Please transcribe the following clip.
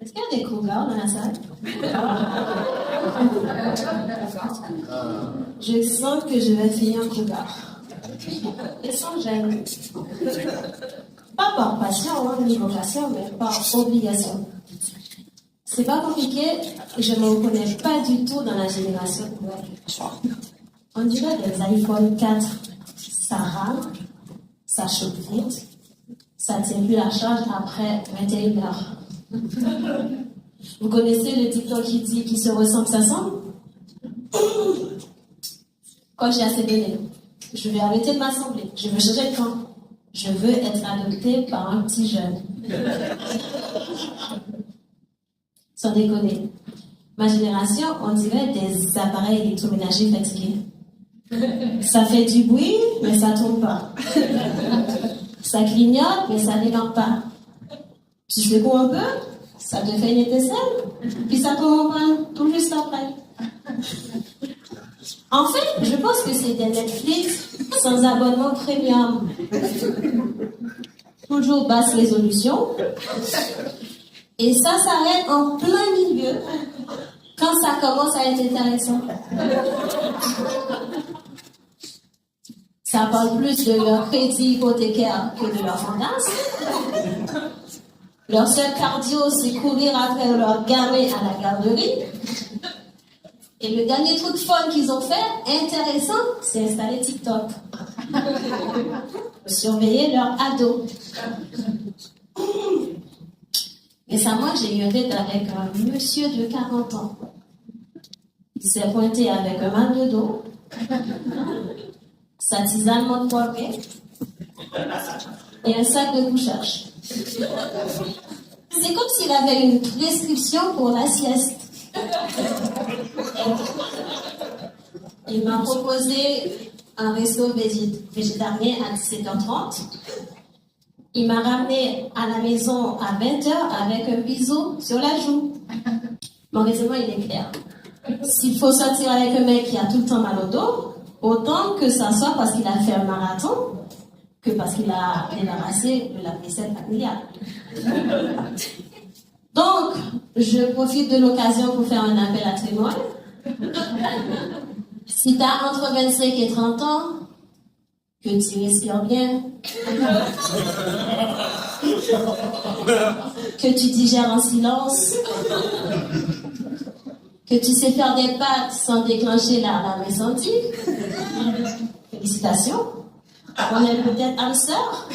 Est-ce qu'il y a des cougars dans la salle? Je sens que je vais finir un cougar. Et sans gêne. Pas par passion, ni vocation, mais par obligation. C'est pas compliqué, je ne me reconnais pas du tout dans la génération. On dirait des iPhone 4. Ça rame, ça chauffe vite, ça ne tient plus la charge après 21 heures. Vous connaissez le TikTok qui se ressemble, ça semble? Quand j'ai assez donné, je vais arrêter de m'assembler. Je veux changer de camp. Je veux être adoptée par un petit jeune. Sans déconner. Ma génération, on dirait des appareils électroménagers fatigués. Ça fait du bruit, mais ça tourne pas. Ça clignote, mais ça démarre pas. Tu secoues un peu, ça te fait une étincelle, puis ça tombe en panne tout juste après. En fait, je pense que c'est des Netflix sans abonnement premium. Toujours basse résolution. Et ça s'arrête en plein milieu quand ça commence à être intéressant. Ça parle plus de leur crédit hypothécaire que de leur fantasme. Leur seul cardio, c'est courir après leur gamin à la garderie. Et le dernier truc fun qu'ils ont fait, intéressant, c'est installer TikTok. Surveiller leur ado. Récemment, j'ai eu un date avec un monsieur de 40 ans. Il s'est pointé avec un mal de dos, sa tisane menthe poivrée et un sac de couchage. C'est comme s'il avait une prescription pour la sieste. Il m'a proposé un resto végétarien à 17h30. Il m'a ramené à la maison à 20h avec un bisou sur la joue. Mon raisonnement, il est clair. S'il faut sortir avec un mec qui a tout le temps mal au dos, autant que ça soit parce qu'il a fait un marathon que parce qu'il a débarrassé de la vaisselle familiale. Donc, je profite de l'occasion pour faire un appel à témoins. Si tu as entre 25 et 30 ans, que tu respires bien, que tu digères en silence, que tu sais faire des pâtes sans déclencher la incendie, félicitations. On est peut-être âme sœur.